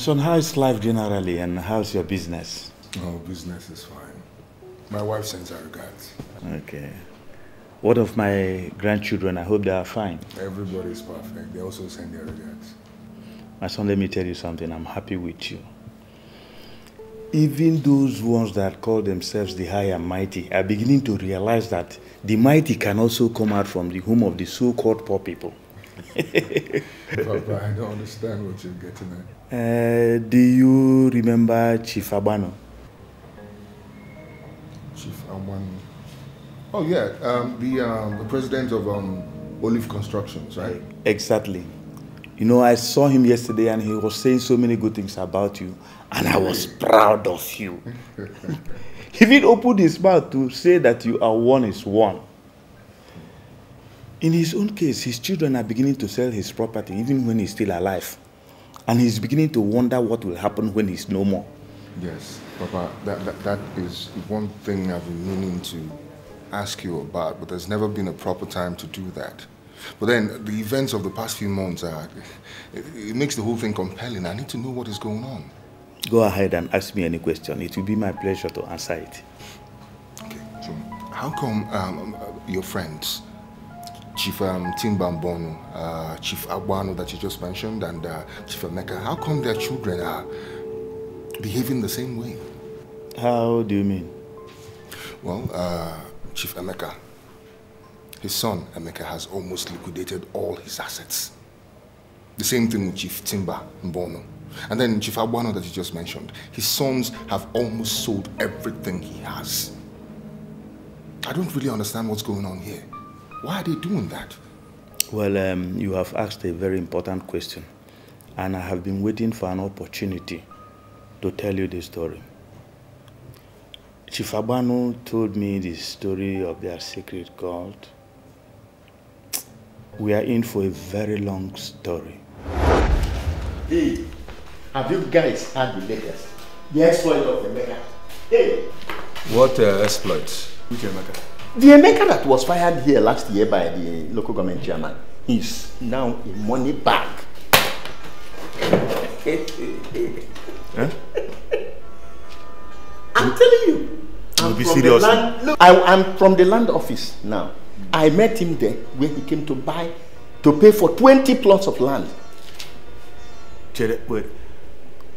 son, how is life generally and how's your business? Oh, business is fine. My wife sends her regards. Okay. What of my grandchildren? I hope they are fine. Everybody's perfect. They also send their regards. My son, let me tell you something. I'm happy with you. Even those ones that call themselves the high and mighty are beginning to realize that the mighty can also come out from the home of the so-called poor people. Papa, I don't understand what you're getting at. Do you remember Chief Abano? Chief Abano? Oh yeah, the president of Olive Constructions, right? Exactly. You know, I saw him yesterday and he was saying so many good things about you. And I was proud of you. He even opened his mouth to say that you are one is one. In his own case, his children are beginning to sell his property even when he's still alive. And he's beginning to wonder what will happen when he's no more. Yes, Papa, that is one thing I've been meaning to ask you about, but there's never been a proper time to do that. But then the events of the past few months, it makes the whole thing compelling. I need to know what is going on. Go ahead and ask me any question. It will be my pleasure to answer it. Okay, so how come your friends, Chief Timbambono, Chief Abano that you just mentioned, and Chief Emeka, how come their children are behaving the same way? How do you mean? Well, Chief Emeka, his son Emeka has almost liquidated all his assets. The same thing with Chief Timba Mbono. And then Chief Abano that you just mentioned, his sons have almost sold everything he has. I don't really understand what's going on here. Why are they doing that? Well, you have asked a very important question. And I have been waiting for an opportunity to tell you the story. Chief Abano told me the story of their secret cult. We are in for a very long story. Hey, have you guys heard the latest? The exploit of Emeka. Hey! What exploits? Which Emeka? The Emeka that was fired here last year by the local government chairman is now a money bag. Huh? I'm telling you. You'll be serious. I'm from the land office now. I met him there when he came to pay for 20 plots of land. Wait,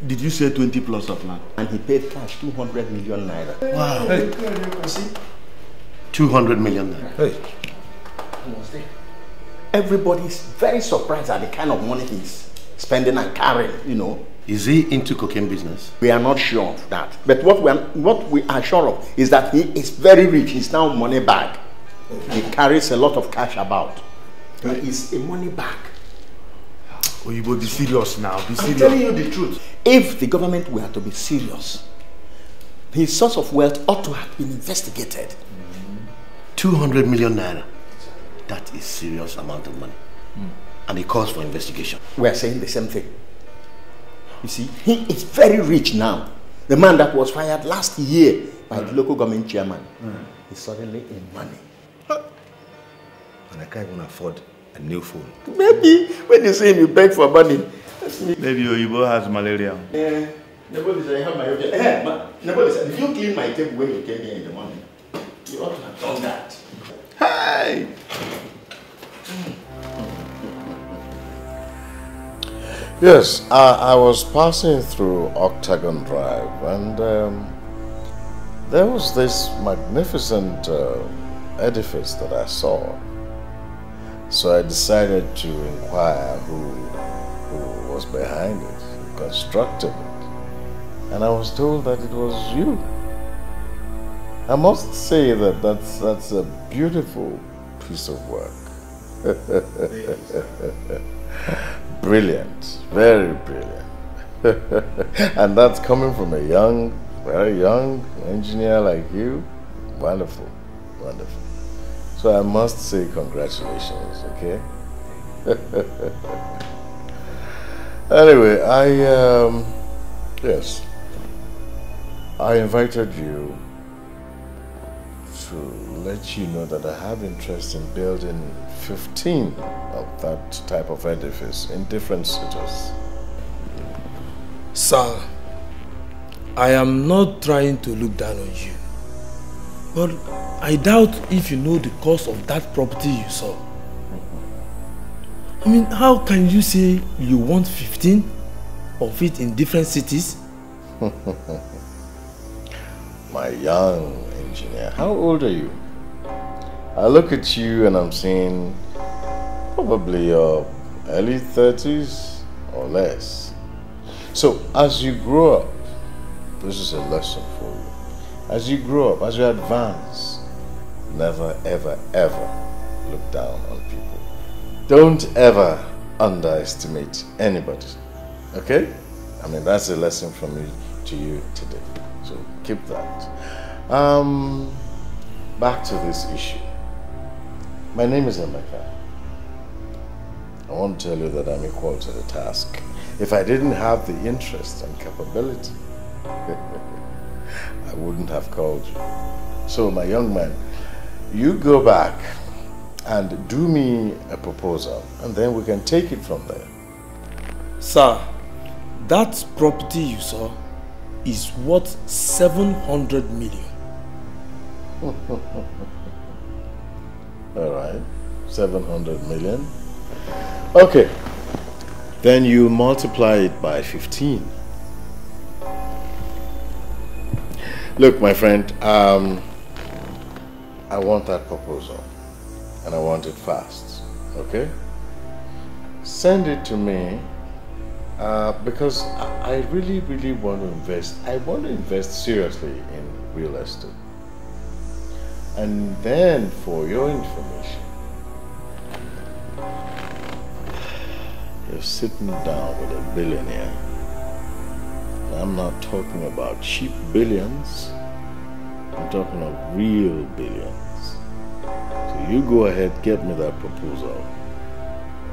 did you say 20 plots of land? And he paid cash 200 million naira. Wow. Hey. 200 million naira. Hey. Everybody's very surprised at the kind of money he's spending and carrying, you know. Is he into cocaine business? We are not sure of that. But what we are sure of is that he is very rich. He's now money bag. He carries a lot of cash about. He is a money bag. Oh, you will be serious now. Be serious. I'm telling you the truth. If the government were to be serious, his source of wealth ought to have been investigated. 200 million naira. That is serious amount of money. And it calls for investigation. We are saying the same thing. You see, he is very rich now. The man that was fired last year by the local government chairman is suddenly in money. And I can't even afford a new phone. Maybe when you see him, you beg for money. Maybe Oyibo has malaria. Yeah. Nobody said I have my hotel. Nobody said, did you clean my table when you came here in the morning? You ought to have done that. Hey! Yes, I was passing through Octagon Drive and there was this magnificent edifice that I saw. So I decided to inquire who was behind it, who constructed it. And I was told that it was you. I must say that that's a beautiful piece of work. Brilliant, very brilliant. And that's coming from a very young engineer like you. Wonderful, wonderful. So I must say congratulations, okay? Anyway, yes, I invited you to let you know that I have interest in building 15 of that type of edifice in different cities. Sir, I am not trying to look down on you, but I doubt if you know the cost of that property you saw. I mean, how can you say you want 15 of it in different cities? My young engineer, how old are you? I look at you and I'm seeing probably your early 30s or less. So as you grow up, this is a lesson for you. As you grow up, as you advance, never ever ever look down on people. Don't ever underestimate anybody. Okay? I mean, that's a lesson from me to you today. So keep that. Back to this issue. My name is Emeka. I want to tell you that I'm equal to the task. If I didn't have the interest and capability, I wouldn't have called you. So my young man, you go back and do me a proposal, and then we can take it from there. Sir, that property you saw is worth 700 million. All right, 700 million. Okay, then you multiply it by 15. Look, my friend, I want that proposal, and I want it fast, okay? Send it to me, because I really want to invest. I want to invest seriously in real estate. And then, for your information, you're sitting down with a billionaire. I'm not talking about cheap billions. I'm talking of real billions. So you go ahead, get me that proposal,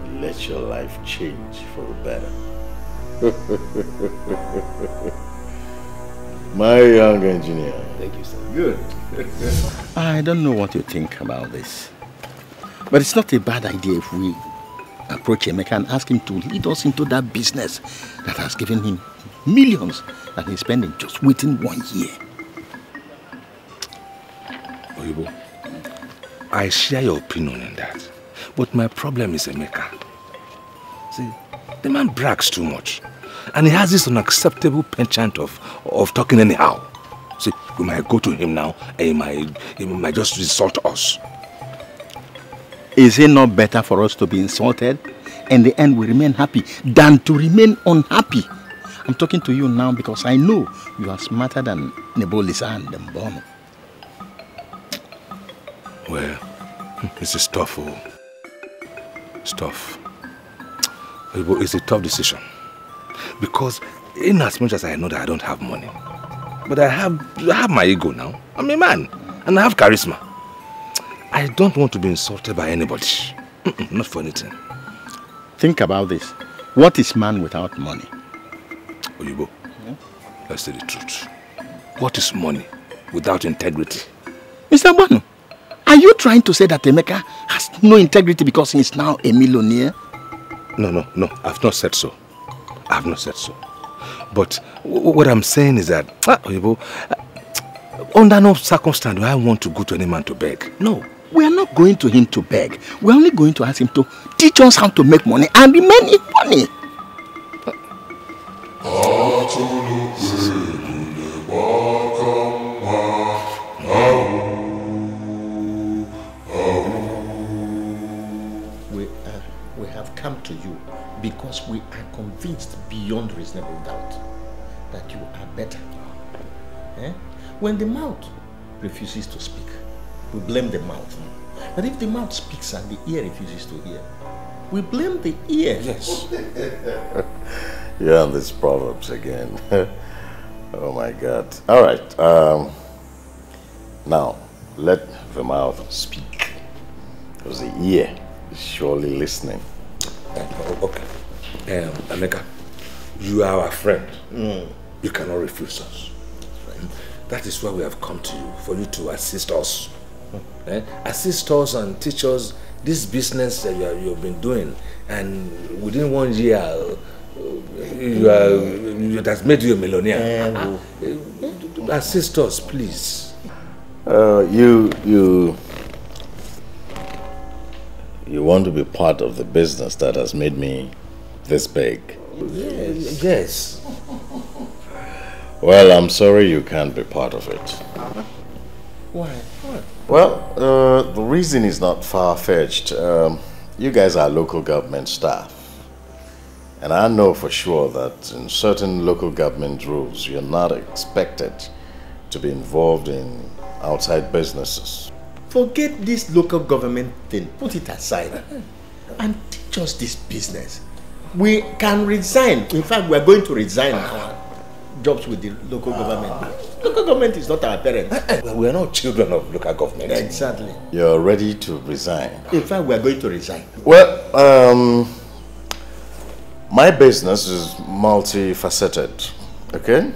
and let your life change for the better. My young engineer. Thank you, sir. Good. I don't know what you think about this, but it's not a bad idea if we approach Emeka and ask him to lead us into that business that has given him millions that he's spending just within 1 year. Oyibo, I share your opinion on that, but my problem is Emeka. See, the man brags too much, and he has this unacceptable penchant of talking anyhow. See, we might go to him now, and he might just insult us. Is it not better for us to be insulted? In the end, we remain happy than to remain unhappy. I'm talking to you now because I know you are smarter than Nebulisa and Mbono. Well, this is tough. It's tough. It's a tough decision. Because in as much as I know that I don't have money, but I have my ego now. I'm a man, and I have charisma. I don't want to be insulted by anybody. Not for anything. Think about this. What is man without money? Oyibo, let's say the truth. What is money without integrity? Mr. Bono, are you trying to say that Emeka has no integrity because he is now a millionaire? No, I've not said so. I've not said so. But what I'm saying is that, Oyibo, under no circumstance do I want to go to any man to beg. No. We are not going to him to beg. We're only going to ask him to teach us how to make money and remain in money. We have come to you because we are convinced beyond reasonable doubt that you are better. When the mouth refuses to speak, we blame the mouth. But if the mouth speaks and the ear refuses to hear, we blame the ear. Yes. You're on these proverbs again. Oh my God. All right. Now, let the mouth speak. Because the ear is surely listening. Okay. Emeka, you are our friend. You cannot refuse us. That is why we have come to you, for you to assist us. Assist us and teach us this business that you've been doing, and within 1 year you are that has made you a millionaire. Assist us, please. You want to be part of the business that has made me this big? Yes. Well, I'm sorry you can't be part of it. Why? What? Well, the reason is not far-fetched. You guys are local government staff. And I know for sure that in certain local government rules, you're not expected to be involved in outside businesses. Forget this local government thing. Put it aside and teach us this business. We can resign. In fact, we are going to resign our jobs with the local government. Local government is not our parents. We are not children of local government. Exactly. You're ready to resign. In fact, we are going to resign. Well, my business is multifaceted, okay?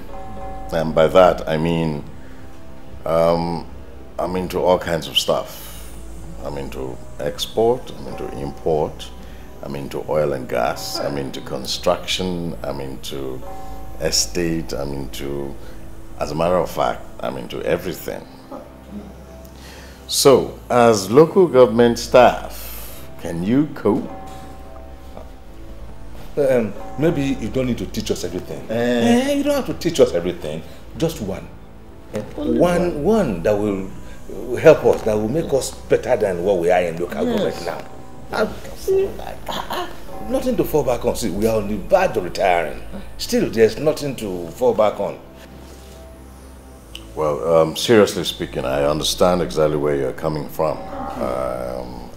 And by that, I mean, I'm into all kinds of stuff. I'm into export, I'm into import, I'm into oil and gas, I'm into construction, I'm into estate, I'm into, as a matter of fact, I'm into everything. So, as local government staff, can you cope? Maybe you don't need to teach us everything. You don't have to teach us everything. Just one. One that will help us, that will make us better than what we are in local government now. Nothing to fall back on. See, we are on the verge of retiring. Still, there's nothing to fall back on. Well, seriously speaking, I understand exactly where you're coming from.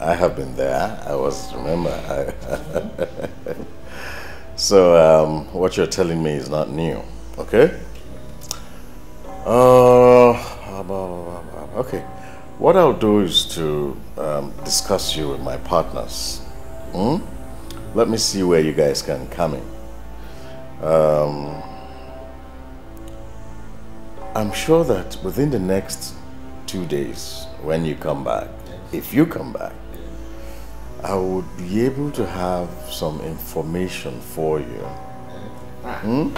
I have been there. Remember. So, what you're telling me is not new, okay? Okay. What I'll do is to discuss you with my partners. Let me see where you guys can come in. I'm sure that within the next 2 days, when you come back, if you come back, I would be able to have some information for you. Look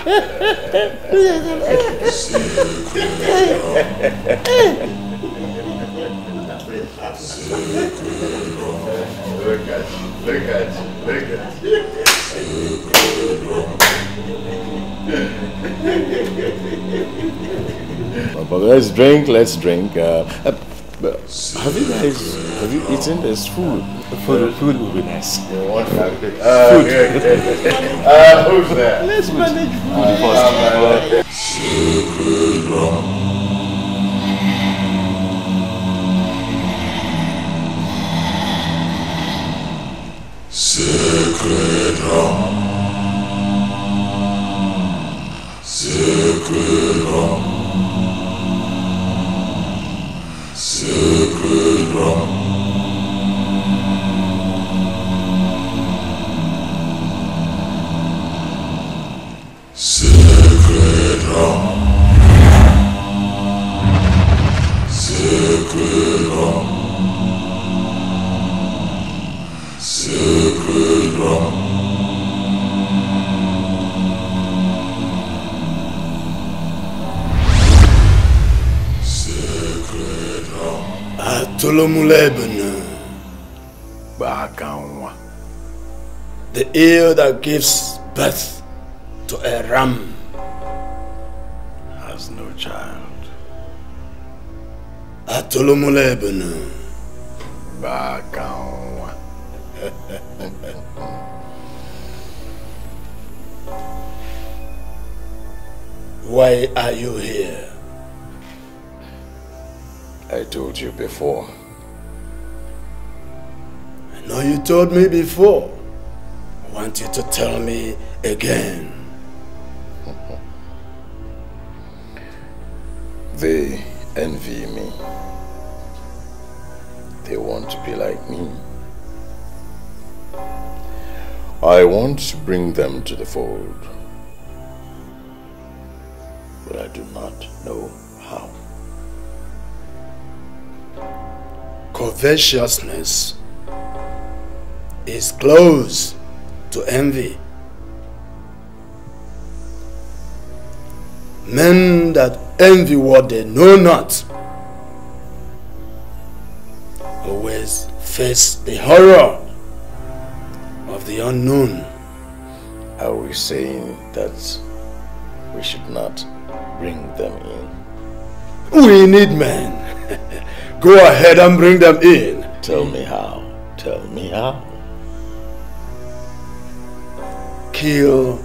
at But let's drink. Have you eaten this food? Food will be nice. Who's there? Let's manage food first. Sacred Ram, Sacred Ram, Sacred Ram, Sacred Ram, Sacred Ram, Sacred Ram. Sacred Ram. Atolomulebene. Bakanwa. The ear that gives birth to a ram Has no child. Atolomulebene. Bakanwa. Why are you here? I told you before. I know you told me before. I want you to tell me again. They envy me. They want to be like me. I want to bring them to the fold, but I do not know how. Covetousness is close to envy. Men that envy what they know not always face the horror of the unknown. Are we saying that we should not bring them in? We need men. Go ahead and bring them in. Tell me how. Tell me how. Kill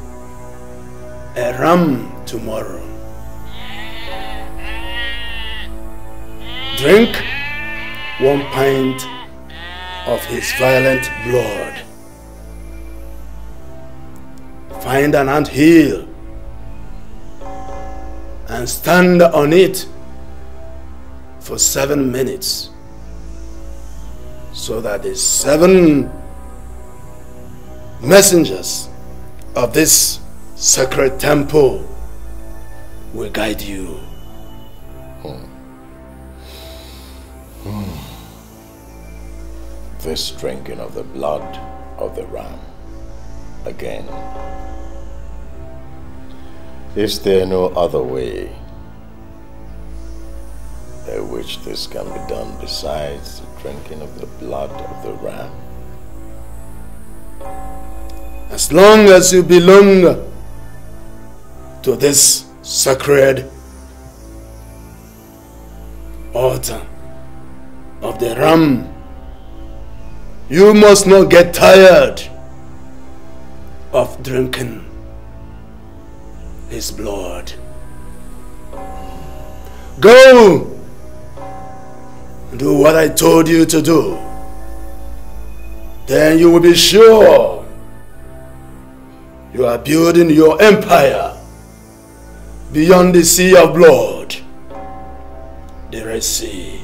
a ram tomorrow. Drink 1 pint of his violent blood. Find an anthill and stand on it for 7 minutes, so that the 7 messengers of this sacred temple will guide you. This drinking of the blood of the ram again. Is there no other way by which this can be done besides the drinking of the blood of the ram? As long as you belong to this sacred altar of the ram, you must not get tired of drinking his blood. Go! Do what I told you to do. Then you will be sure you are building your empire beyond the sea of blood, the Red Sea.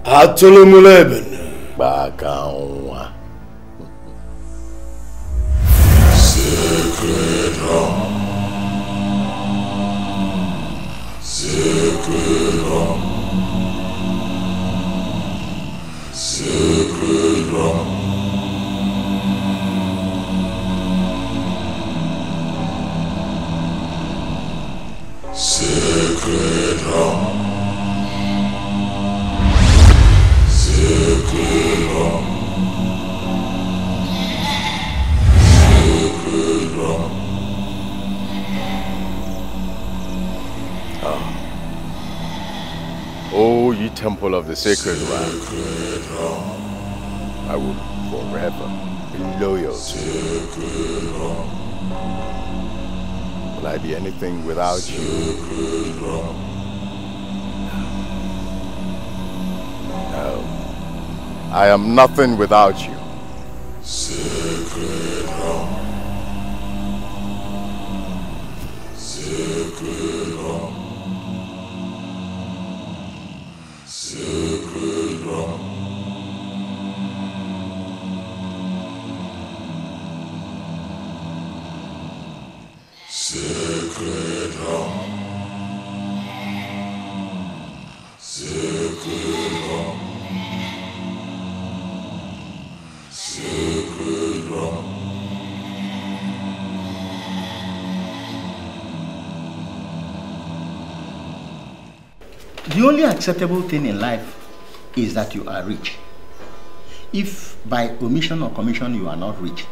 Atulumuleben. Bakawa. Sacred Ram. Sacred Ram. Sacred Ram. Sacred Ram. Sacred Ram. Sacred Ram. O ye temple of the sacred ram, I will forever be loyal to you. Will I be anything without you? No. I am nothing without you. Sacred Ram. Sacred Ram. Sacred Ram. Sacred Ram. Sacred Ram. Sacred Ram. The only acceptable thing in life is that you are rich. If by omission or commission you are not rich,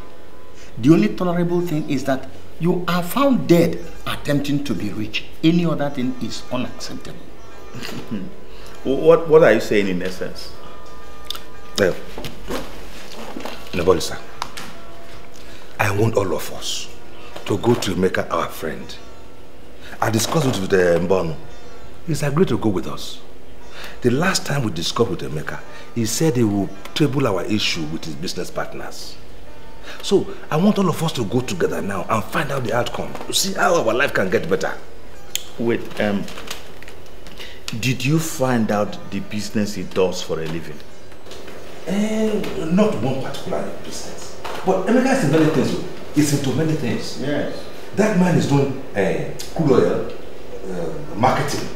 the only tolerable thing is that you are found dead attempting to be rich. Any other thing is unacceptable. What are you saying in essence? Well, nobody, sir. I want all of us to go to Emeka, our friend. I discussed it with Mbono. He's agreed to go with us. The last time we discussed with Emeka, he said he will table our issue with his business partners. So, I want all of us to go together now and find out the outcome, to see how our life can get better. Wait, did you find out the business he does for a living? Not one particular business. But Emeka is in many things. He's into many things. Yes. That man is doing crude oil, marketing,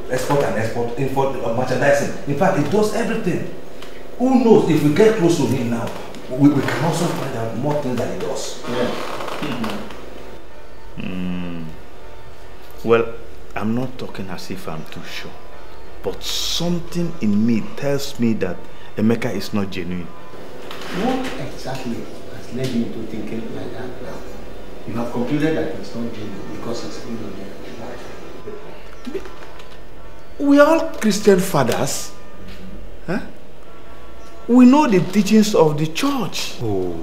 export and export, import, merchandising. In fact, he does everything. Who knows, if we get close to him now, we can also find out more things that he does. Yeah. Well, I'm not talking as if I'm too sure. But something in me tells me that Emeka is not genuine. What exactly has led you to thinking like that now? You have concluded that it's not genuine because it's not genuine. We are all Christian fathers. Huh? We know the teachings of the church. Oh,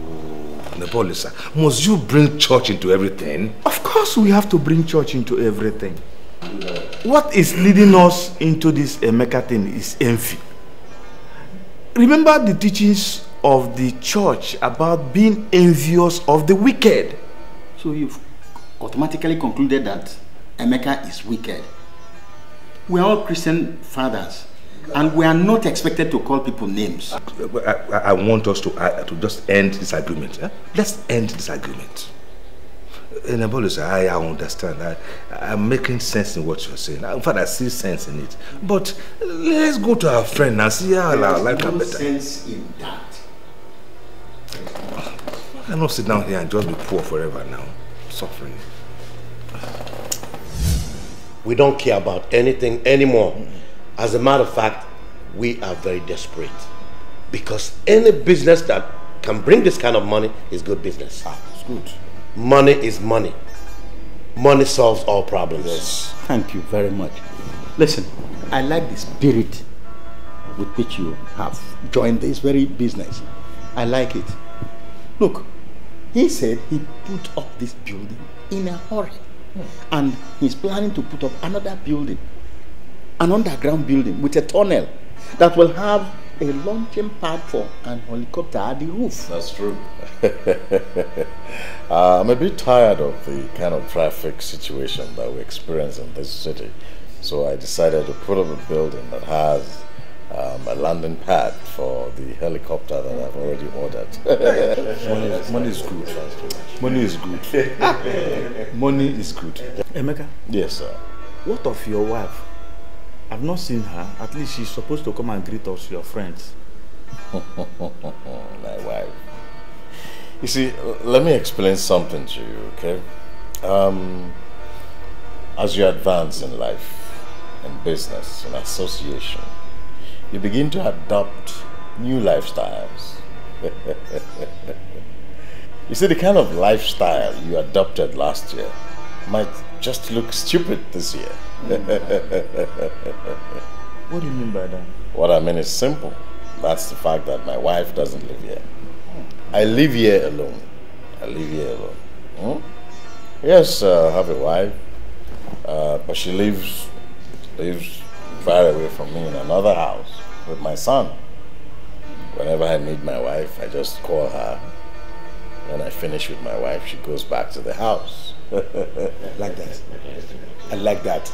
Nebolisa, must you bring church into everything? Of course we have to bring church into everything. What is leading us into this Emeka thing is envy. Remember the teachings of the church about being envious of the wicked. So you've automatically concluded that Emeka is wicked. We are all Christian fathers, and we are not expected to call people names. I want us to just end this agreement. Eh? Let's end this agreement. Nebolisa, I understand. I'm making sense in what you're saying. In fact, I see sense in it. But let's go to our friend and see how our life can be better. There's no sense in that. I cannot sit down here and just be poor forever now, suffering. We don't care about anything anymore. As a matter of fact, we are very desperate. Because any business that can bring this kind of money is good business. It's good. Money is money. Money solves all problems. Yes. Thank you very much. Listen, I like the spirit with which you have joined this very business. I like it. Look, he said he put up this building in a hurry. And he's planning to put up another building, an underground building with a tunnel that will have a launching pad for an helicopter at the roof. That's true. I'm a bit tired of the kind of traffic situation that we experience in this city. So I decided to put up a building that has a landing pad for the helicopter that I've already ordered. Money is good. Money is good. Money is good. Emeka? Yes, sir. What of your wife? I've not seen her. At least she's supposed to come and greet us, your friends. My wife. You see, let me explain something to you, okay? As you advance in life, in business, in association, you begin to adopt new lifestyles. You see, the kind of lifestyle you adopted last year might just look stupid this year. What do you mean by that? What I mean is simple. That's the fact that my wife doesn't live here. I live here alone. I live here alone. Yes, I have a wife, but she lives far away from me in another house with my son. Whenever I need my wife, I just call her. When I finish with my wife, she goes back to the house. Like that. I like that.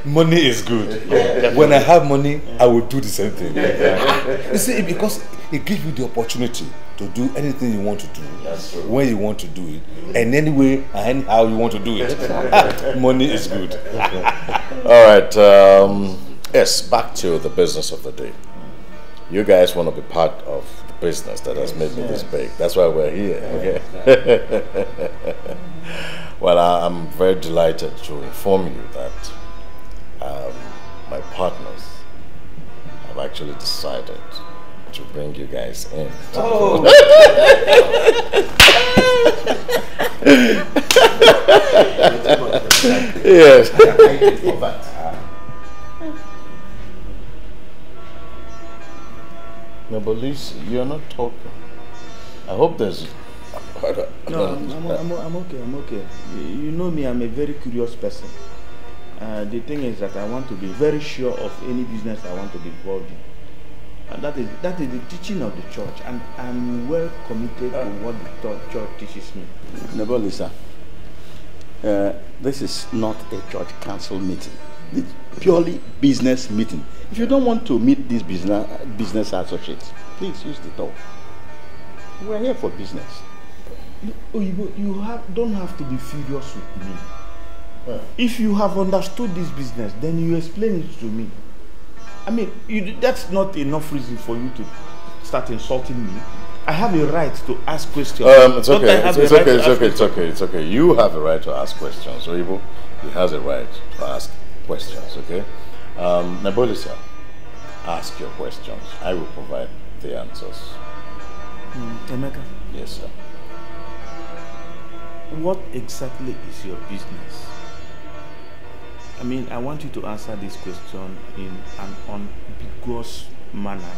Money is good. When I have money, I will do the same thing. You see, because it gives you the opportunity to do anything you want to do. That's true. When you want to do it, and anyway and anyhow you want to do it. Money is good. All right. Yes, back to the business of the day. You guys want to be part of the business that has made me this big. That's why we're here. Okay. Well, I'm very delighted to inform you that my partners have actually decided to bring you guys in. Oh! Yes. No, but Lisa, you're not talking. I hope there's... No, I'm okay, I'm okay. You know me, I'm a very curious person. The thing is that I want to be very sure of any business I want to be involved in. And that is the teaching of the church, and I'm well committed to what the church teaches me. Nebolisa, this is not a church council meeting. It's purely business meeting. If you don't want to meet these business associates, please use the door. We're here for business. You don't have to be furious with me. If you have understood this business, then you explain it to me. I mean, that's not enough reason for you to start insulting me. I have a right to ask questions. It's okay. It's okay. You have a right to ask questions. Oyibo, he has a right to ask questions. Okay. Nabolisa, ask your questions. I will provide the answers. Emeka. Yes, sir. What exactly is your business? I mean, I want you to answer this question in an unambiguous manner,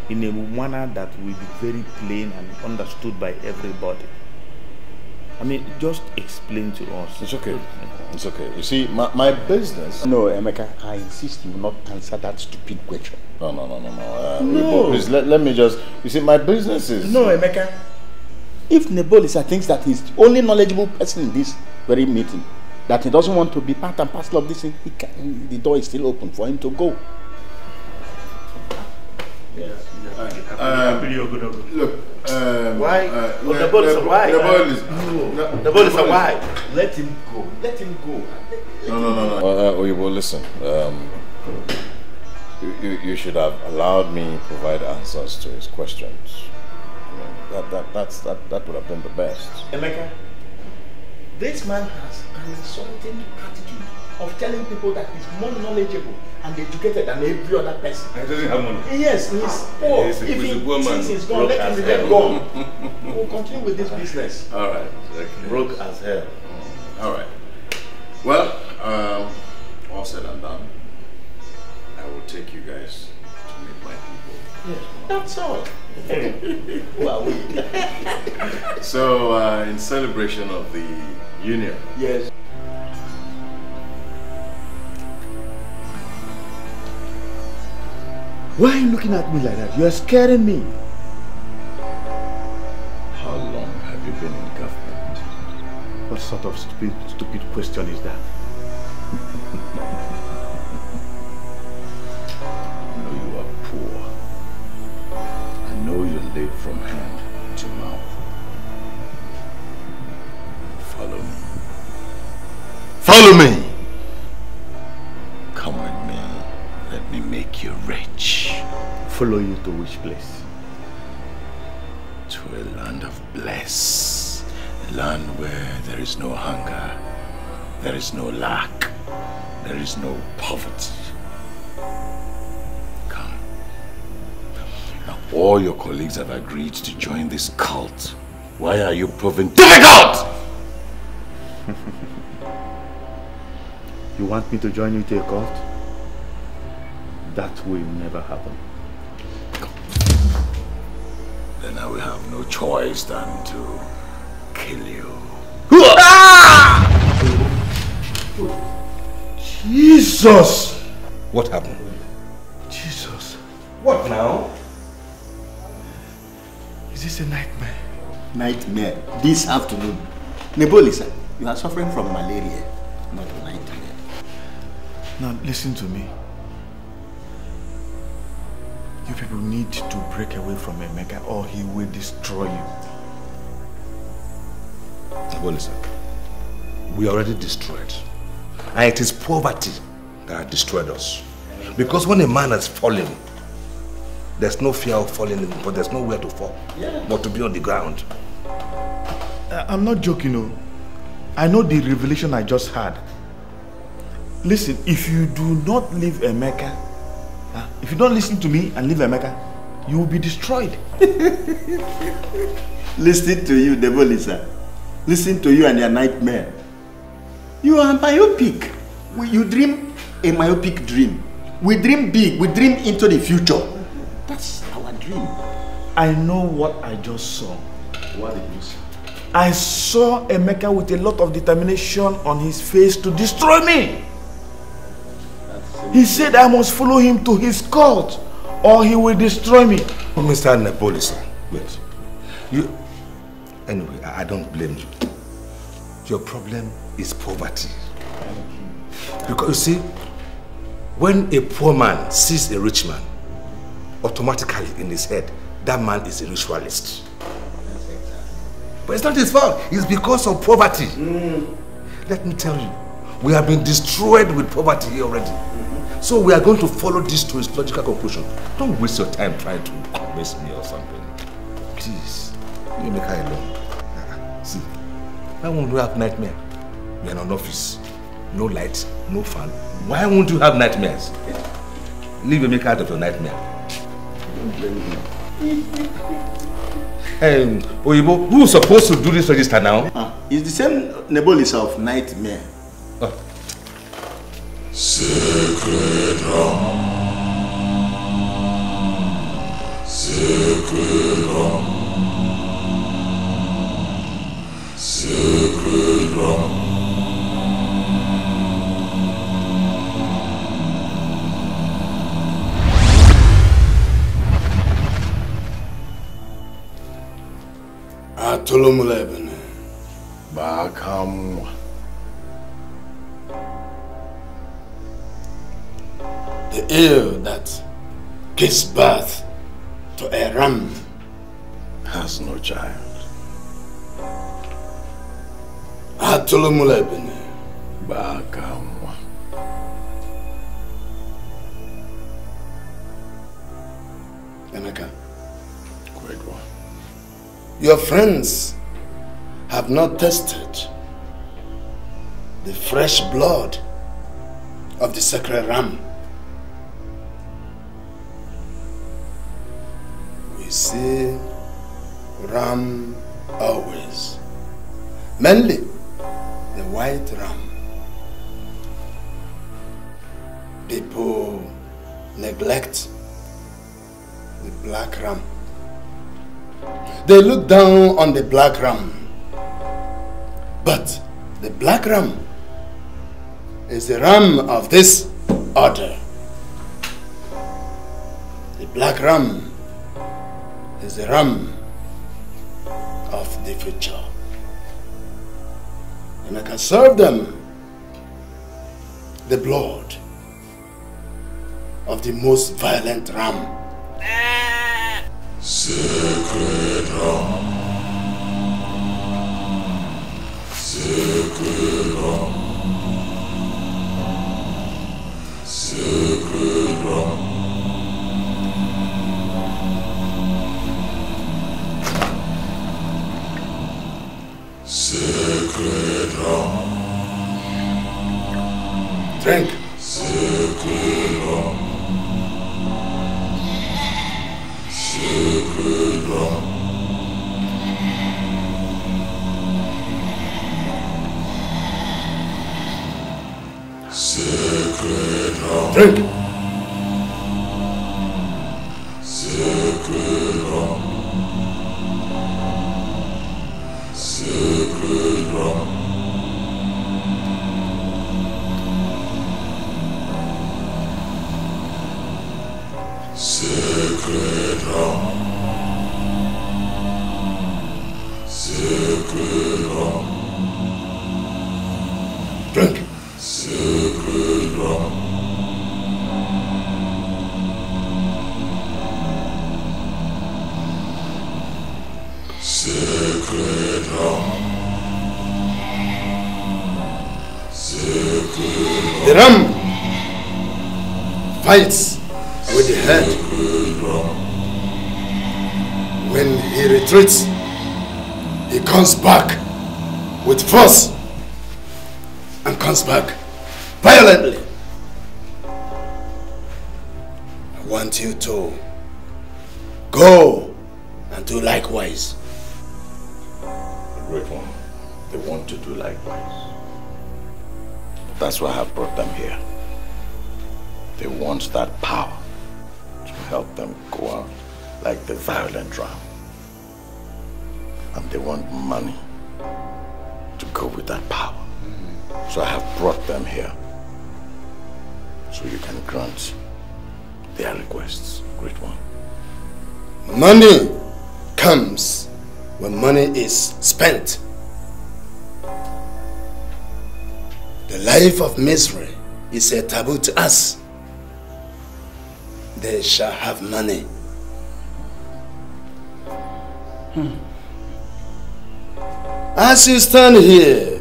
in a manner that will be very plain and understood by everybody. I mean, just explain to us. It's okay. It's okay. You see, my business... No, Emeka, I insist you will not answer that stupid question. No. Please, let me just... You see, my business is... No, Emeka. If Nebolisa thinks that he's the only knowledgeable person in this very meeting, that he doesn't want to be part and parcel of this thing, the door is still open for him to go. Yes. Look, why? Nebolisa, why? Let him go. Let him go. No. Oyibo, listen. You should have allowed me provide answers to his questions. I mean, that would have been the best. Emeka, this man has an insulting attitude of telling people that he's more knowledgeable and educated than every other person. He doesn't have money. Yes, he's poor. He's a poor man. Since he's gone, let him go. We'll continue with this business. All right. Okay. Broke as hell. All right. Well, all said and done, I will take you guys to meet my people. Yes, that's all. Who are we? So, in celebration of the union. Yes. Why are you looking at me like that? You are scaring me. How long have you been in government? What sort of stupid question is that? I know you are poor. I know you live from hand to mouth. Follow me. Follow me! Come with me. Let me make you rich. Follow you to which place? To a land of bliss. A land where there is no hunger. There is no lack. There is no poverty. Come. Now all your colleagues have agreed to join this cult. Why are you proving difficult? You want me to join you to a cult? That will never happen. Then I will have no choice than to kill you. Jesus! What happened? Jesus. What now? Is this a nightmare? Nightmare. This afternoon. Nebolisa, you are suffering from malaria, not a nightmare. Now listen to me. You people need to break away from Emeka or he will destroy you. Listen, we are already destroyed. And it is poverty that has destroyed us. Because when a man has fallen, there's no fear of falling, but there's nowhere to fall, but to be on the ground. I'm not joking, no. I know the revelation I just had. Listen, if you do not leave Emeka, if you don't listen to me and leave Emeka, you will be destroyed. Listen to you, Nebolisa. Listen to you and your nightmare. You are myopic. You dream a myopic dream. We dream big. We dream into the future. That's our dream. I know what I just saw. What did you see? I saw Emeka with a lot of determination on his face to destroy me. He said I must follow him to his cult or he will destroy me. Mr. Nebolisa, wait. Anyway, I don't blame you. Your problem is poverty. Because you see, when a poor man sees a rich man, automatically in his head, that man is a ritualist. But it's not his fault. It's because of poverty. Let me tell you, we have been destroyed with poverty here already. So we are going to follow this to its logical conclusion. Don't waste your time trying to convince me or something. Jeez, you make her alone. See, why won't you have nightmare? You're in an office, no light, no fan. Why won't you have nightmares? Leave Emeka out of your nightmare. Don't blame him. Oyibo, who's supposed to do this register now? It's the same nebulis of nightmare. Sacred Ram, Sacred Ram, Sacred Ram. Atulumulebene, Bakam. The ear that gives birth to a ram has no child. Atulumulebene, Bakam. Emeka, Great one. your friends have not tested the fresh blood of the sacred ram. We see ram always, mainly the white ram. People neglect the black ram. They look down on the black ram, but the black ram is the ram of this order. The black ram is the ram of the future, and I can serve them the blood of the most violent ram. Sacred Ram, Sacred Ram, Sacred Ram. Sacred Ram. Drink. Sacred Ram. Sacred Ram. Sacred Ram. Drink. Sacred Ram. Sacred Ram. Sacred Ram. Sacred Ram. Drink. Sacred Ram. Sacred Ram. Sacred Ram. The ram fights with the head. When he retreats, he comes back with force and comes back violently. I want you to go and do likewise. The Great One, they want to do likewise. That's why I have brought them here. They want that power to help them go out like the violent ram. And they want money to go with that power. So I have brought them here so you can grant their requests, Great One. Money comes when money is spent. The life of misery is a taboo to us. They shall have money. As you stand here,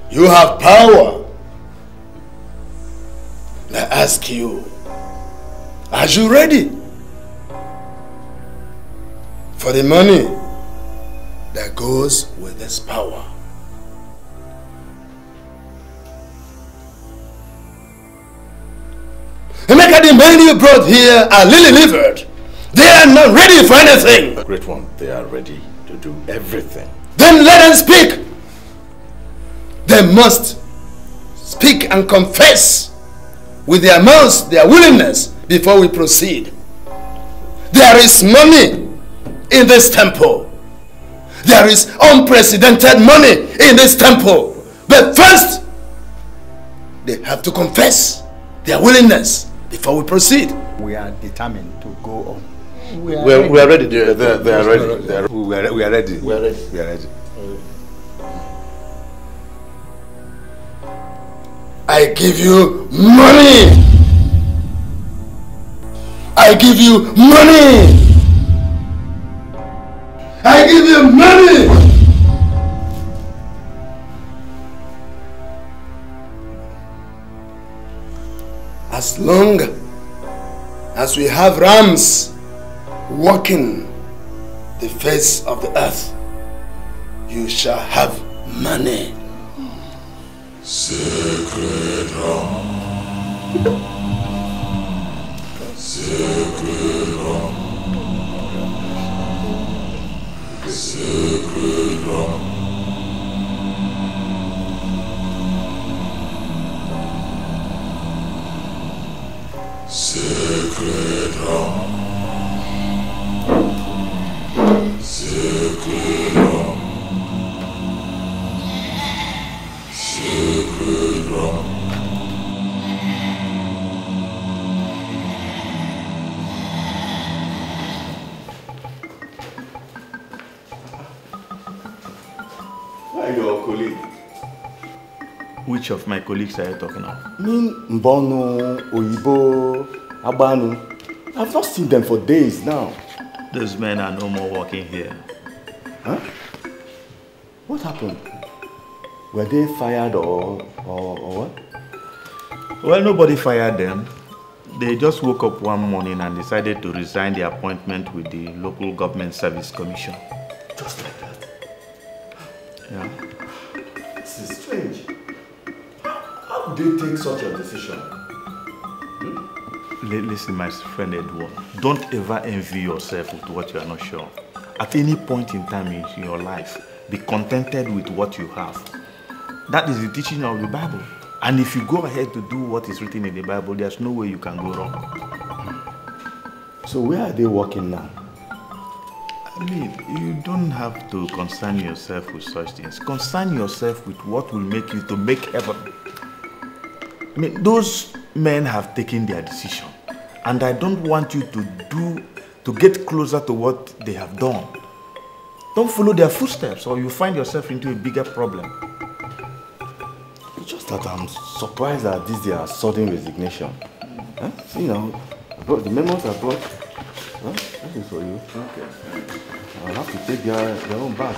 you have power. I ask you, are you ready for the money that goes with this power. Emeka, the men you brought here are lily-livered. They are not ready for anything. Great one, they are ready to do everything. Then let them speak. They must speak and confess with their mouths their willingness before we proceed. There is money in this temple. There is unprecedented money in this temple. But first, they have to confess their willingness before we proceed. We are determined to go on. We are ready. They are ready. We are ready. We are ready. We are ready. I give you money. I give you money. I give you money. As long as we have rams walking the face of the earth, you shall have money. Sacred ram. Sacred ram. Sacred ram. Sacred ram. Sacred ram. Sacred ram. Your colleague. Which of my colleagues are you talking of? Mbono, Oyibo, Abanu. I've not seen them for days now. Those men are no more working here. Huh? What happened? Were they fired or what? Well, nobody fired them. They just woke up one morning and decided to resign their appointment with the Local Government Service Commission. Just like that? Yeah. This is strange. How could they take such a decision? Listen, my friend Edward, don't ever envy yourself with what you are not sure. At any point in time in your life, be contented with what you have. That is the teaching of the Bible. And if you go ahead to do what is written in the Bible, there's no way you can go wrong. So where are they working now? I mean, you don't have to concern yourself with such things. Concern yourself with what will make you to make heaven. I mean, those men have taken their decision. And I don't want you to get closer to what they have done. Don't follow their footsteps or you find yourself into a bigger problem. It's just that I'm surprised at this their sudden resignation. Huh? See now, the memos I brought. Huh? This is for you. Okay. I'll have to take their own back.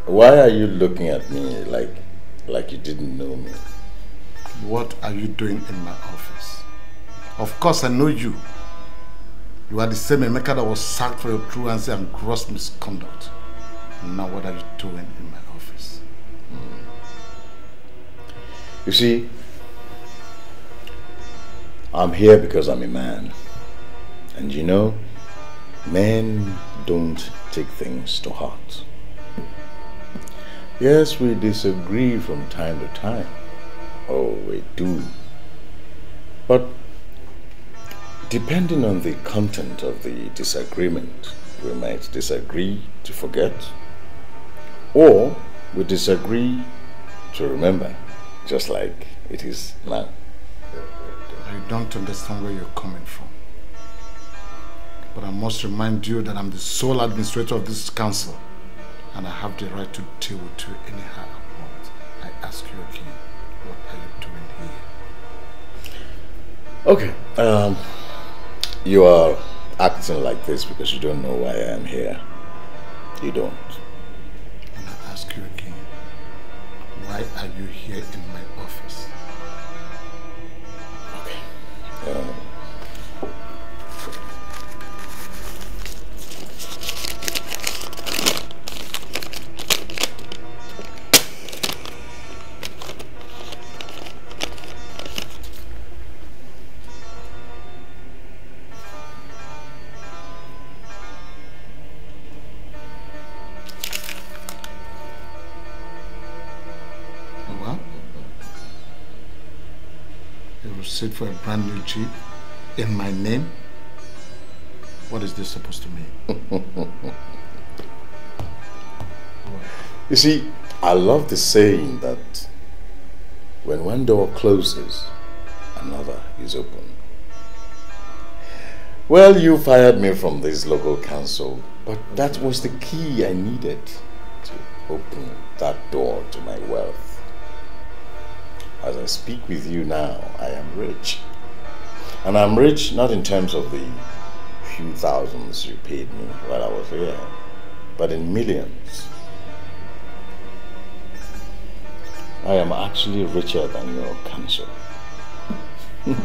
Why are you looking at me like you didn't know me? What are you doing in my office? Of course I know you. You are the same Emeka that was sacked for your truancy and gross misconduct. Now what are you doing in my office? You see, I'm here because I'm a man. And you know, men don't take things to heart. Yes, we disagree from time to time. Oh, we do. But depending on the content of the disagreement, we might disagree to forget, or we disagree to remember, just like it is now. I don't understand where you're coming from. But I must remind you that I'm the sole administrator of this council, and I have the right to deal with you anyhow I want. I ask you again, what are you doing here? Okay. You are acting like this because you don't know why I am here. You don't. And I ask you again, why are you here in my office? proceed for a brand new Jeep in my name? What is this supposed to mean? You see, I love the saying that when one door closes, another is open. Well, you fired me from this local council, but that was the key I needed to open that door to my wealth. As I speak with you now, I am rich. And I'm rich not in terms of the few thousands you paid me while I was here, but in millions. I am actually richer than your council. You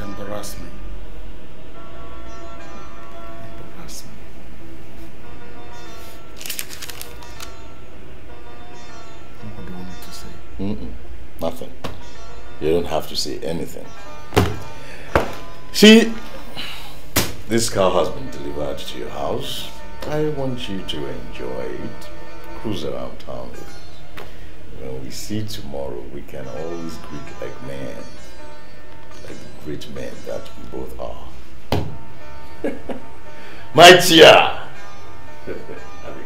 embarrass me. Embarrass me. What do you want me to say? Nothing. You don't have to say anything. See, this car has been delivered to your house. I want you to enjoy it. Cruise around town with it. When we see tomorrow, we can always greet like men. Like the great men that we both are. My dear! Have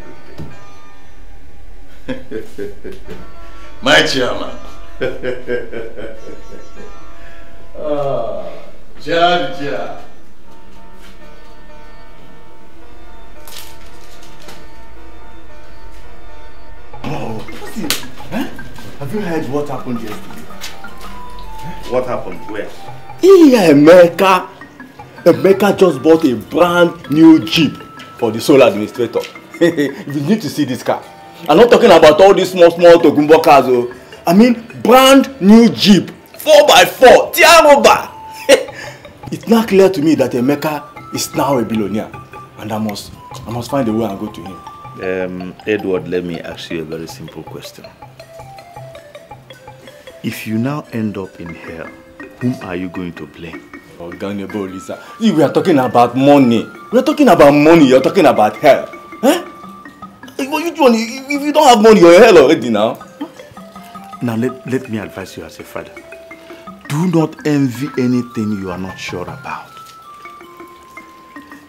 a good day. My chairman. Chair. Oh, what's it? Huh? Have you heard what happened yesterday? What happened? Where? Yeah, Emeka just bought a brand new Jeep for the sole administrator. If you need to see this car. I'm not talking about all these small Togumbo cars. Oh. I mean, brand new Jeep. 4x4. Tiaroba. It's now clear to me that Emeka is now a billionaire. And I must find a way and go to him. Edward, let me ask you a very simple question. If you now end up in hell, whom are you going to blame? Oh, Ganebo, Lisa. See, we are talking about money. We are talking about money. You're talking about hell. Eh? If you don't have money, you're in hell already now. Now, let me advise you as a father. Do not envy anything you are not sure about.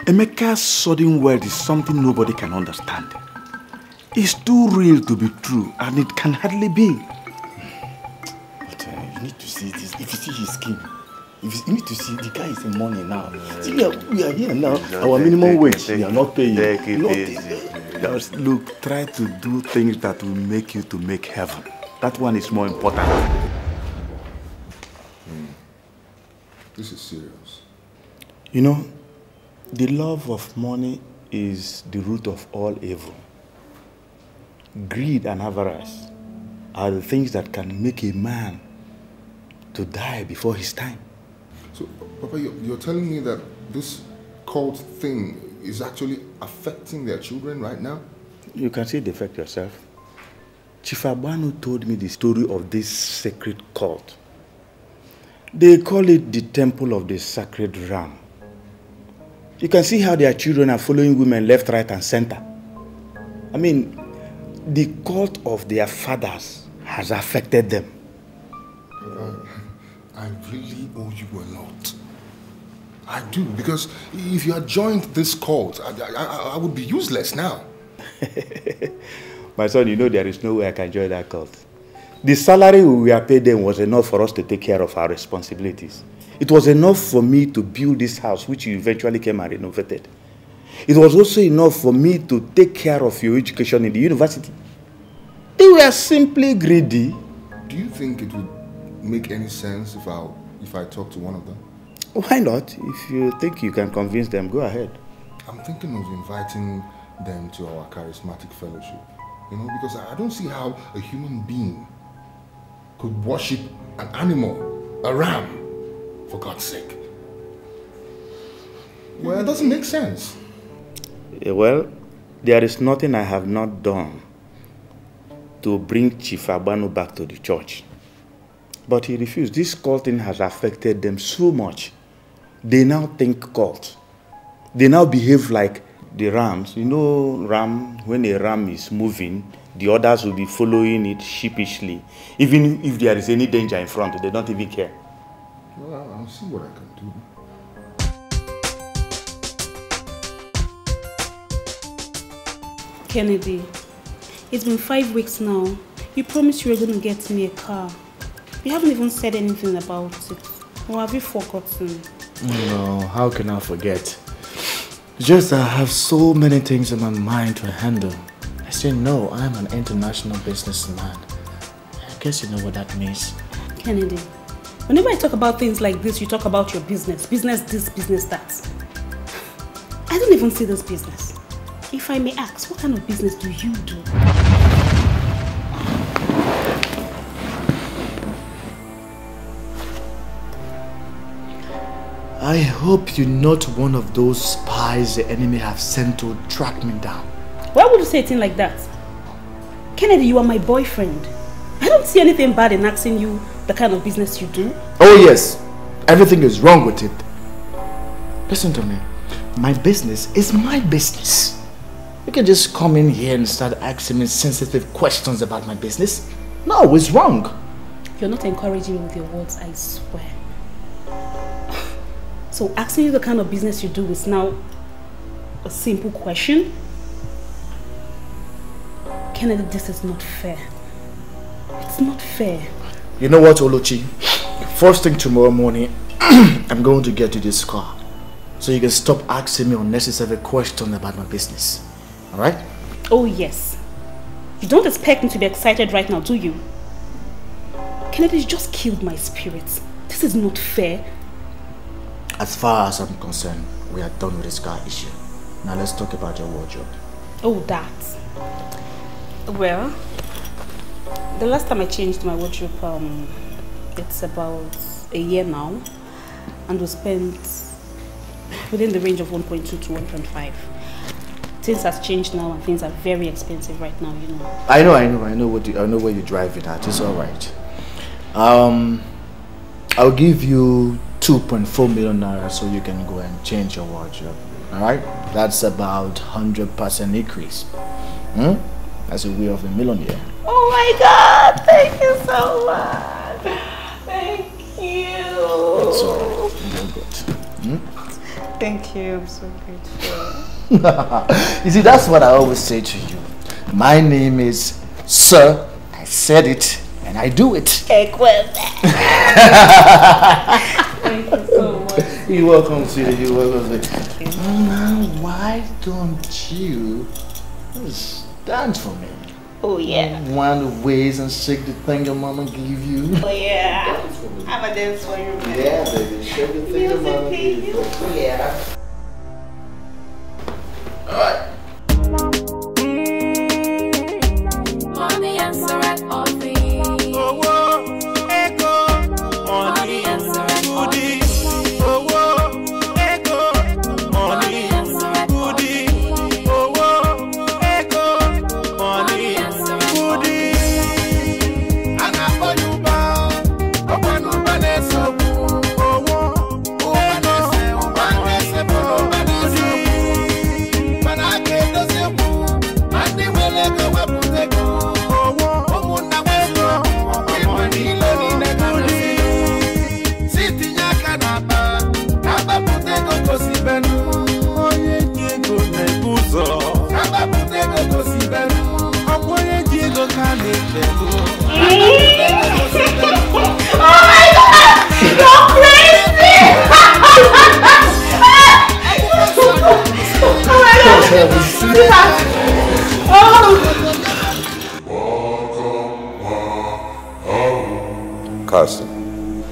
Emeka's sudden wealth is something nobody can understand. It's too real to be true, and it can hardly be. But you need to see this. If you see his scheme, you need to see the guy is in money now. See, we are here now. Our minimum wage, we are not paying. Just look, try to do things that will make you to make heaven. That one is more important. This is serious. You know, the love of money is the root of all evil. Greed and avarice are the things that can make a man to die before his time. So, Papa, you're telling me that this cult thing is actually affecting their children right now? You can see the effect yourself. Chief Abanu told me the story of this sacred cult. They call it the Temple of the Sacred Ram. You can see how their children are following women left, right, and center. I mean, the cult of their fathers has affected them. I really owe you a lot. I do, because if you had joined this cult, I would be useless now. My son, you know there is no way I can join that cult. The salary we were paid then was enough for us to take care of our responsibilities. It was enough for me to build this house, which you eventually came and renovated. It was also enough for me to take care of your education in the university. They were simply greedy. Do you think it would make any sense if I talk to one of them? Why not? If you think you can convince them, go ahead. I'm thinking of inviting them to our charismatic fellowship. You know, because I don't see how a human being could worship an animal, a ram, for God's sake. Well, it doesn't make sense. Well, there is nothing I have not done to bring Chief Abanu back to the church. But he refused. This culting has affected them so much. They now think cult. They now behave like the rams. You know, when a ram is moving, The others will be following it sheepishly. Even if there is any danger in front, they don't even care. Well, I'll see what I can do. Kennedy, it's been 5 weeks now. You promised you were going to get me a car. You haven't even said anything about it. Or have you forgotten? No, how can I forget? Just I have so many things in my mind to handle. As you know, I'm an international businessman. I guess you know what that means. Kennedy, whenever I talk about things like this, you talk about your business. Business this, business that. I don't even see this business. If I may ask, what kind of business do you do? I hope you're not one of those spies the enemy have sent to track me down. Why would you say a thing like that? Kennedy, you are my boyfriend. I don't see anything bad in asking you the kind of business you do. Oh yes, everything is wrong with it. Listen to me. My business is my business. You can just come in here and start asking me sensitive questions about my business. No, it's wrong. You're not encouraging me with your words, I swear. So asking you the kind of business you do is now a simple question? Kennedy, this is not fair. It's not fair. You know what, Olochi? First thing tomorrow morning, I'm going to get you this car. So you can stop asking me unnecessary questions about my business. Alright? Oh yes. You don't expect me to be excited right now, do you? Kennedy, you just killed my spirit. This is not fair. As far as I'm concerned, we are done with this car issue. Now let's talk about your wardrobe. Oh, that. Well, the last time I changed my wardrobe, it's about a year now. And we spent within the range of 1.2 to 1.5. Things has changed now and things are very expensive right now, you know. I know where you're driving at. It's alright. I'll give you 2.4 million naira so you can go and change your wardrobe. Alright? That's about 100% increase. That's a way of $1 million, yeah. Oh my God! Thank you so much! Thank you! It's alright. You're good. Thank you, I'm so grateful. You see, that's what I always say to you. My name is Sir. I said it and I do it. Thank you so much. You're welcome, sweetie. You're welcome, sweetie. Now, why don't you dance for me? Oh yeah. One ways and shake the thing your mama gave you. Oh yeah. Have a dance for you, man. Yeah, baby. Shake the thing your mama gave you. Yeah. Alright. Money answer at all things. Oh, whoa, echo. Money answer at all things. Oh, whoa, echo. Money answer at all things. Oh, whoa, echo. Money answer at all things. I got for you bound. Open up and it's so. Oh, whoa, open up and it's so. Oh my God! You're crazy! Carson,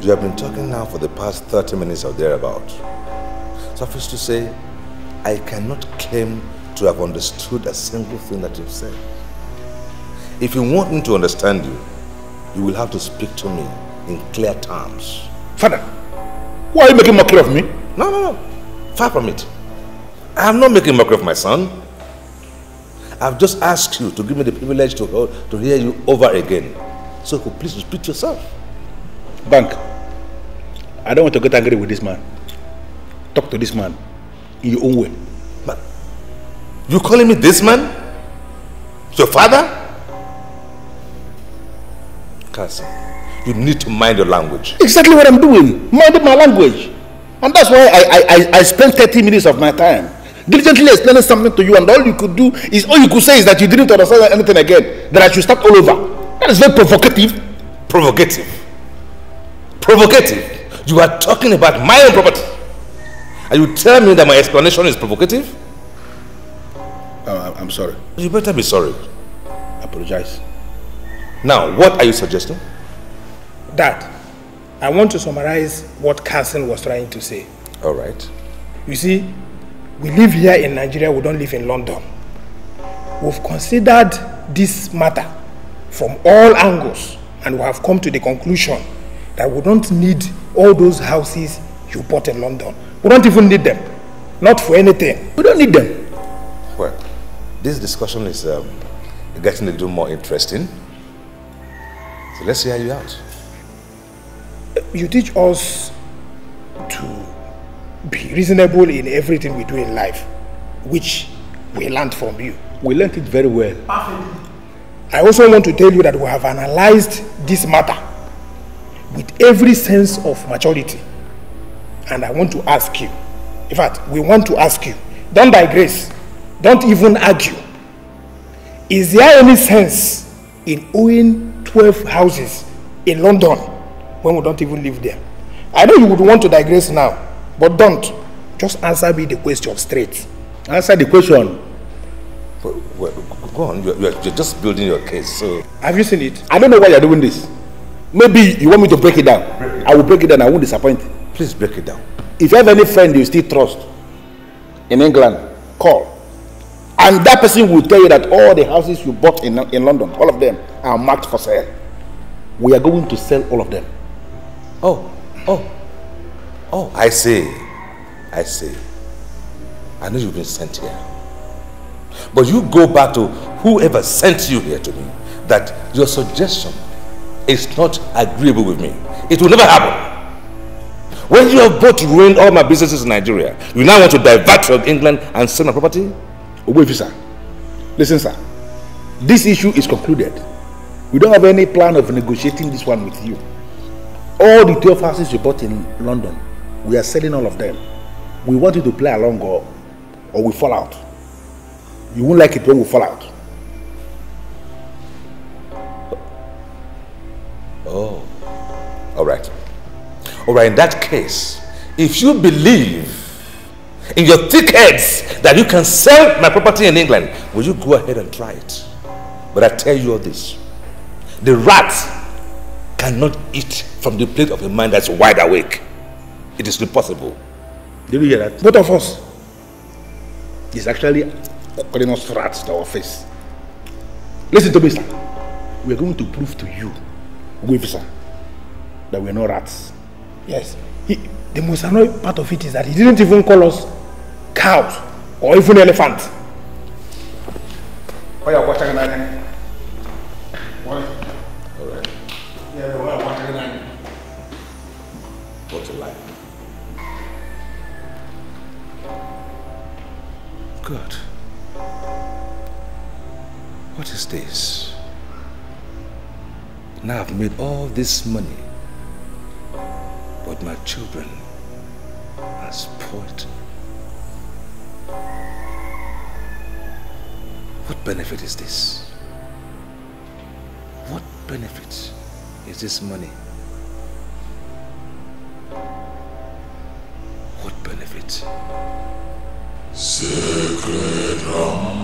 you have been talking now for the past 30 minutes or thereabout. Suffice to say, I cannot claim to have understood a single thing that you've said. If you want me to understand you, you will have to speak to me in clear terms. Father, why are you making mockery of me? No. Far from it. I am not making mockery of my son. I've just asked you to give me the privilege to hear you over again. So please repeat yourself. Bank, I don't want to get angry with this man. Talk to this man in your own way. Man, you calling me this man? Your father? Cousin, you need to mind your language. Exactly what I'm doing. Minding my language. And that's why I spent 30 minutes of my time diligently explaining something to you, and all you could say is that you didn't understand anything again. That I should start all over. That is very provocative. Provocative? Provocative? You are talking about my own property. And you tell me that my explanation is provocative? I'm sorry. You better be sorry. I apologize. Now, what are you suggesting? Dad, I want to summarize what Cousin was trying to say. All right. You see, we live here in Nigeria, we don't live in London. We've considered this matter from all angles, and we have come to the conclusion that we don't need all those houses you bought in London. We don't even need them. Not for anything. We don't need them. Well, this discussion is getting a little more interesting. So let's hear you out. You teach us to be reasonable in everything we do in life, which we learned from you. We learned it very well. I also want to tell you that we have analyzed this matter with every sense of maturity. And I want to ask you, in fact, we want to ask you, don't digress, don't even argue. Is there any sense in owning 12 houses in London when we don't even live there? I know you would want to digress now, but don't. Just answer me the question straight. Answer the question. Well, go on, you're just building your case, so... Have you seen it? I don't know why you're doing this. Maybe you want me to break it down. I will break it down, I won't disappoint. Please break it down. If you have any friend you still trust in England, call. And that person will tell you that all the houses you bought in London, all of them are marked for sale. We are going to sell all of them. Oh, I see. I know you've been sent here. But you go back to whoever sent you here to me, that your suggestion is not agreeable with me. It will never happen. When you have both ruined all my businesses in Nigeria, you now want to divert from England and sell my property? Wait, sir. Listen, sir. This issue is concluded. We don't have any plan of negotiating this one with you. All the 12 houses you bought in London, we are selling all of them. We want you to play along or we fall out. You won't like it when we fall out. Oh, all right. All right, in that case, if you believe in your thick heads that you can sell my property in England, will you go ahead and try it? But I tell you all this, the rat cannot eat from the plate of a man that's wide awake. It is impossible. Did you hear that? Both of us. He's actually calling us rats to our face. Listen to me, sir. We are going to prove to you, sir, that we are not rats. Yes. The most annoying part of it is that he didn't even call us cows or even elephants. Oh, yeah, what's happening? What? All right. Yeah, what's happening? What's a lie? Good. What is this? Now I've made all this money, but my children are spoiled. What benefit is this? What benefit is this money? What benefit? Sacred Ram,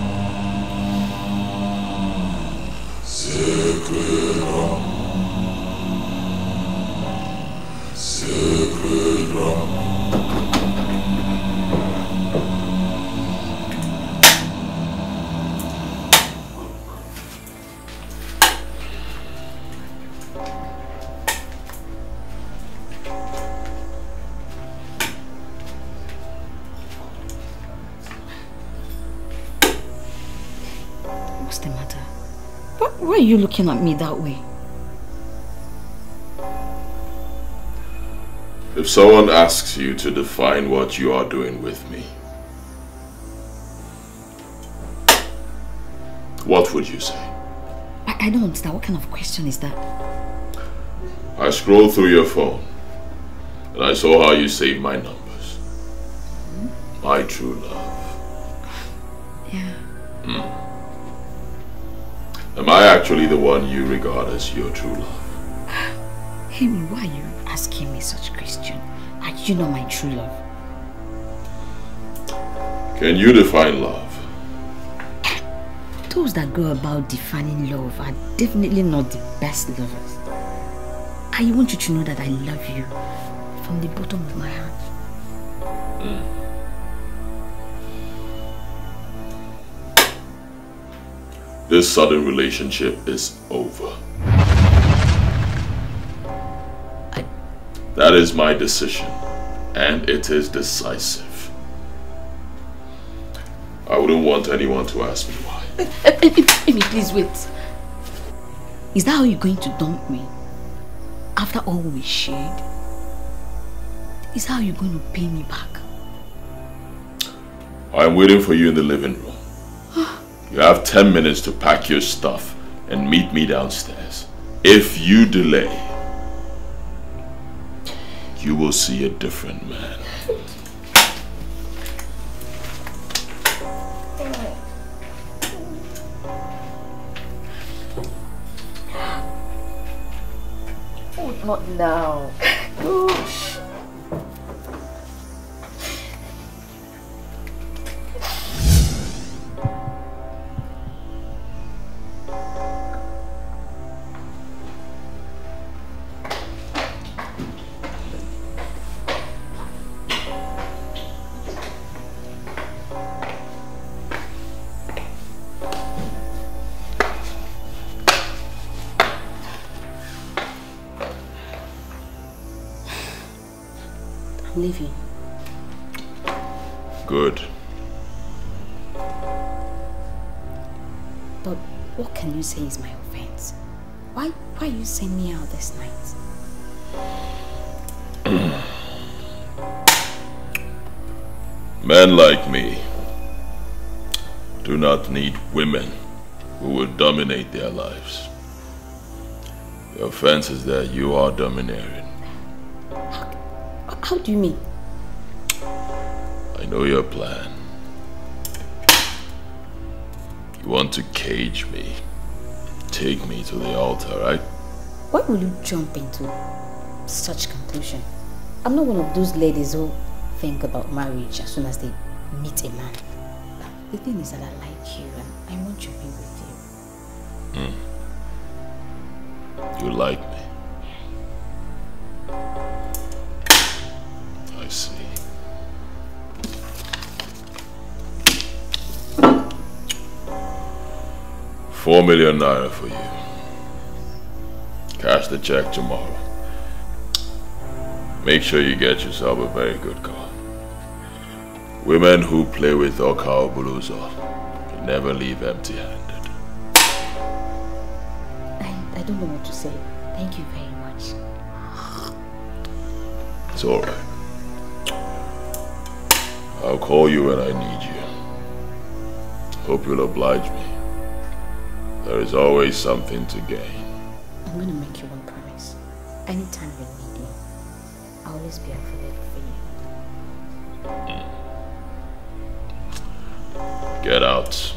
Sacred Ram, Sacred Ram. What's the matter? Why are you looking at me that way? If someone asks you to define what you are doing with me, what would you say? I don't understand. What kind of question is that? I scrolled through your phone and I saw how you saved my numbers. My true love. Yeah. Am I actually the one you regard as your true love? Henry, why are you asking me such a question? Are you not my true love? Can you define love? Those that go about defining love are definitely not the best lovers. I want you to know that I love you from the bottom of my heart. This sudden relationship is over. That is my decision, and it is decisive. I wouldn't want anyone to ask me why. Amy, please wait. Is that how you're going to dump me? After all we shared? Is that how you're going to pay me back? I'm waiting for you in the living room. You have 10 minutes to pack your stuff and meet me downstairs. If you delay, you will see a different man. Oh, not now. Gosh. Leaving. Good. But what can you say is my offense? Why you send me out this night? Men like me do not need women who will dominate their lives. The offense is that you are domineering. How do you mean? I know your plan. You want to cage me, take me to the altar, right? Why will you jump into such conclusion? I'm not one of those ladies who think about marriage as soon as they meet a man. The thing is that I like you and I want to be with you. You like me. I see. $4 million for you. Cash the check tomorrow. Make sure you get yourself a very good car. Women who play with Oka or Buluzo can never leave empty-handed. I don't know what to say. Thank you very much. It's alright. I'll call you when I need you. Hope you'll oblige me. There is always something to gain. I'm going to make you one promise. Anytime you need me, I'll always be available for you. Get out.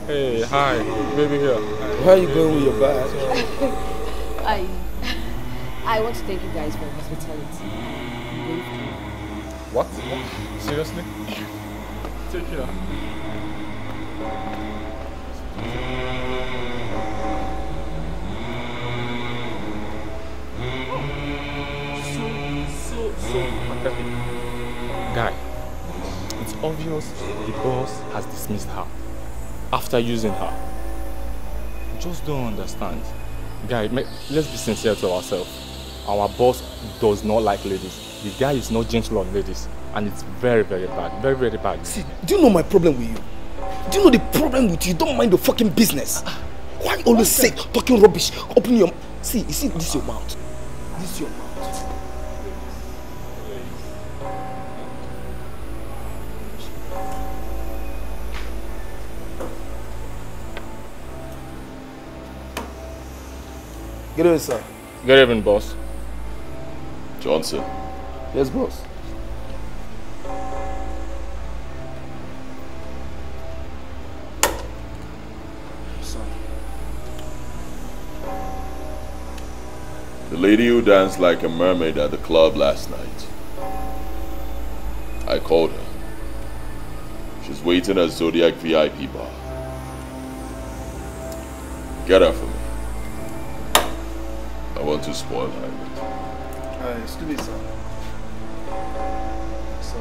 Hey, hi, baby girl. Where are you going with your bag? I want to thank you guys for your hospitality. What? Seriously? Take care. So pathetic. Guy, it's obvious the boss has dismissed her after using her. I just don't understand. Guy, let's be sincere to ourselves. Our boss does not like ladies. The guy is not gentle on ladies. And it's very, very bad. Very, very bad. See, do you know my problem with you? Do you know the problem with you? You don't mind the fucking business. Why always say talking rubbish? Open your... See, you see, this is your mouth. This is your mouth. Good evening, sir. Good evening, boss. Johnson. Yes, boss. The lady who danced like a mermaid at the club last night. I called her. She's waiting at Zodiac VIP bar. Get her for me. I want to spoil her. Excuse me, sir. So,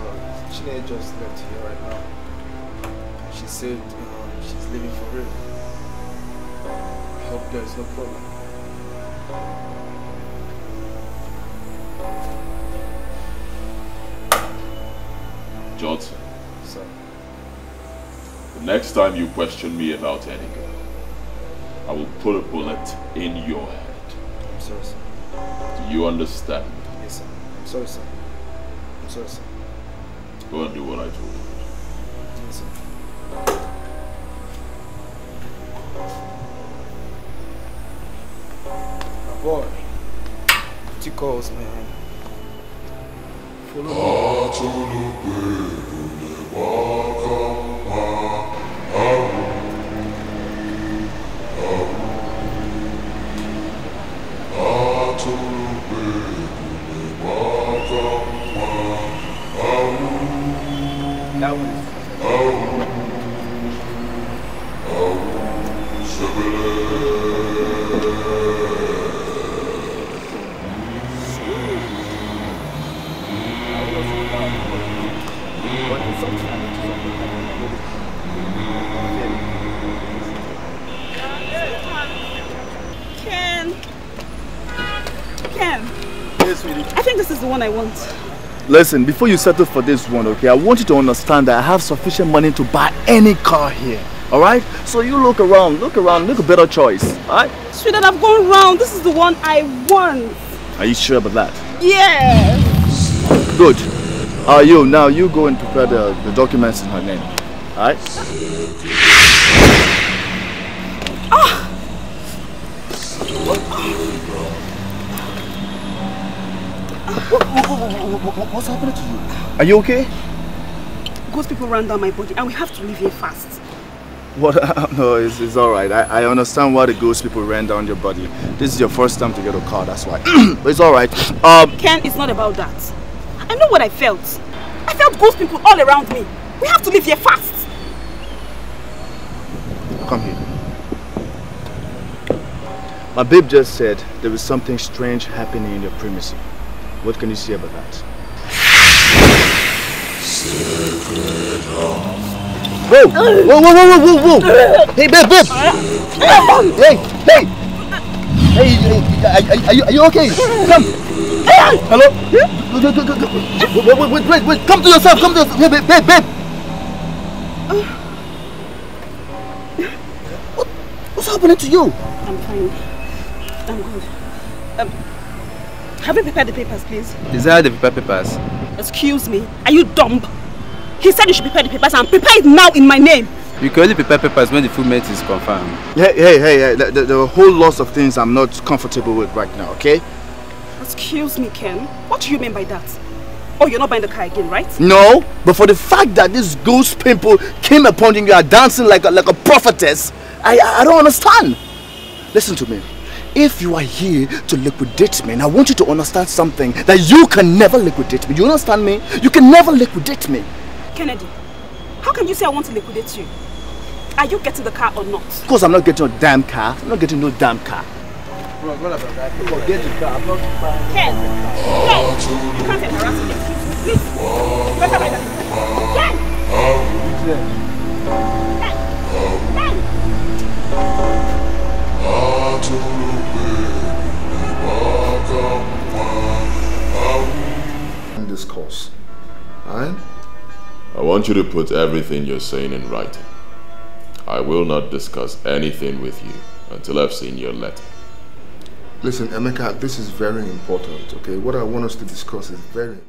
Chiemerie just left here right now. She said she's leaving for real. I hope there is no problem. Johnson. Sir. The next time you question me about any girl, I will put a bullet in your head. I'm sorry, sir. Do you understand? Yes, sir. I'm sorry, sir. I'm sorry, sir. Go and do what I told you. Yes, sir. My boy. Two calls, man. That one is. Ken. Yes, sweetie. I think this is the one I want. Listen, before you settle for this one, okay, I want you to understand that I have sufficient money to buy any car here. Alright? So you look around, make a better choice. Alright? Sweetheart, I've gone round. This is the one I want. Are you sure about that? Yes. Good. Now you go and prepare the documents in her name. Alright? What's happening to you? Are you okay? Ghost people ran down my body and we have to leave here fast. What? No, it's alright. I understand why the ghost people ran down your body. This is your first time to get a car, that's why. But it's alright. Ken, it's not about that. I know what I felt. I felt ghost people all around me. We have to leave here fast. Come here. My babe just said there is something strange happening in your premises. What can you say about that? Whoa! Whoa! Hey, babe! Hey! Are you okay? Come! Hello? Wait! Come to yourself! Hey, babe! What's happening to you? I'm fine. I'm good. Have you prepared the papers, please? Desire the papers. Excuse me. Are you dumb? He said you should prepare the papers and prepare it now in my name. You can only prepare papers when the full mate is confirmed. Hey. There are a whole lot of things I'm not comfortable with right now, okay? Excuse me, Ken. What do you mean by that? Oh, you're not buying the car again, right? No, but for the fact that these ghost people came upon you, you are dancing like a prophetess, I don't understand. Listen to me. If you are here to liquidate me, and I want you to understand something, that you can never liquidate me. You understand me? You can never liquidate me. Kennedy, how can you say I want to liquidate you? Are you getting the car or not? Of course I'm not getting a damn car. I'm not getting no damn car. Bro, what about that? Forget the car. I'm not buying. Ken! You can't embarrass me. Please. Better buy that. Ken! In this course, alright? I want you to put everything you're saying in writing. I will not discuss anything with you until I've seen your letter. Listen, Emeka, this is very important, okay? What I want us to discuss is very important.